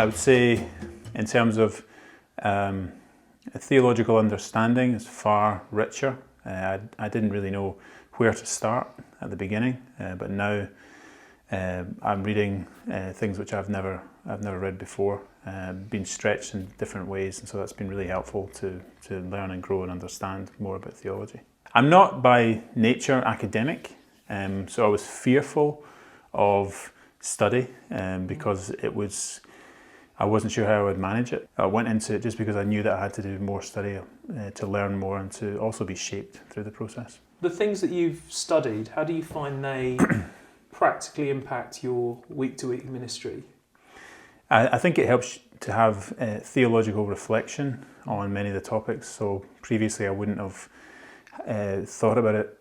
I would say in terms of a theological understanding is far richer. I didn't really know where to start at the beginning, but now I'm reading things which I've never read before, been stretched in different ways, and so that's been really helpful to learn and grow and understand more about theology. I'm not by nature academic, so I was fearful of study because I wasn't sure how I would manage it. I went into it just because I knew that I had to do more study to learn more and to also be shaped through the process. The things that you've studied, how do you find they practically impact your week-to-week ministry? I think it helps to have theological reflection on many of the topics. So previously I wouldn't have thought about it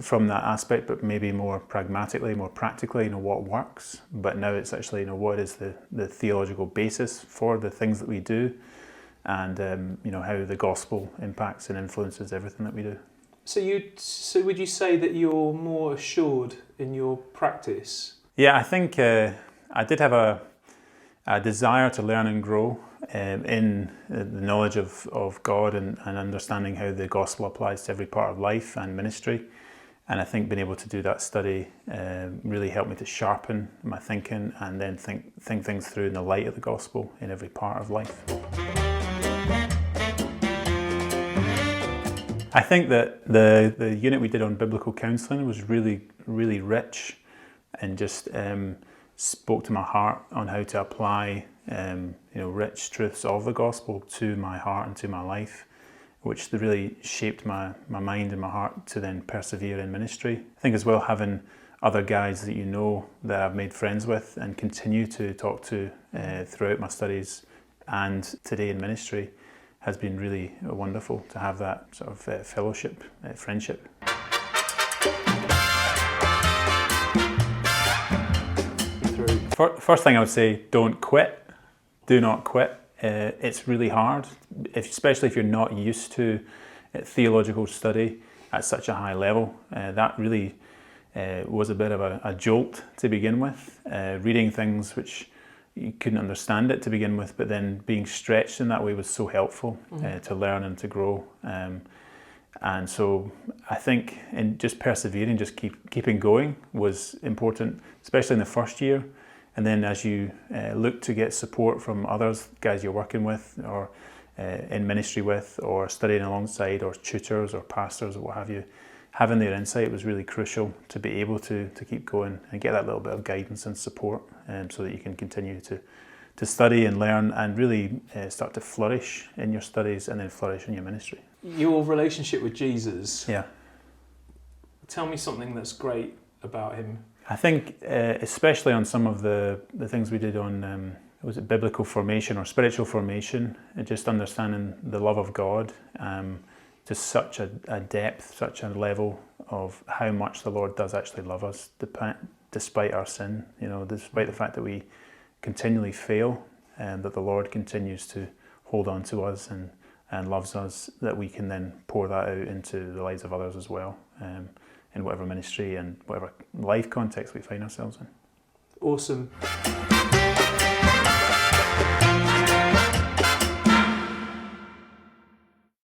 from that aspect, but maybe more pragmatically, more practically, what works. But now it's actually, what is the theological basis for the things that we do, and how the gospel impacts and influences everything that we do. So would you say that you're more assured in your practice? Yeah, I think I did have a desire to learn and grow in the knowledge of God and understanding how the gospel applies to every part of life and ministry. And I think being able to do that study really helped me to sharpen my thinking and then think things through in the light of the gospel in every part of life. I think that the unit we did on biblical counselling was really, really rich and just spoke to my heart on how to apply rich truths of the gospel to my heart and to my life, which really shaped my mind and my heart to then persevere in ministry. I think as well, having other guys that I've made friends with and continue to talk to throughout my studies and today in ministry has been really wonderful to have that sort of fellowship, friendship. First thing I would say, don't quit. Do not quit. It's really hard, especially if you're not used to theological study at such a high level. That really was a bit of a jolt to begin with. Reading things which you couldn't understand it to begin with, but then being stretched in that way was so helpful to learn and to grow. And so I think in just persevering, just keeping going was important, especially in the first year. And then as you look to get support from others, guys you're working with or in ministry with or studying alongside or tutors or pastors or what have you, having their insight was really crucial to be able to keep going and get that little bit of guidance and support so that you can continue to study and learn and really start to flourish in your studies and then flourish in your ministry. Your relationship with Jesus. Yeah. Tell me something that's great about him. I think especially on some of the things we did on, was it biblical formation or spiritual formation, just understanding the love of God to such a depth, such a level of how much the Lord does actually love us despite our sin, despite the fact that we continually fail, and that the Lord continues to hold on to us and loves us, that we can then pour that out into the lives of others as well. In whatever ministry and whatever life context we find ourselves in. Awesome.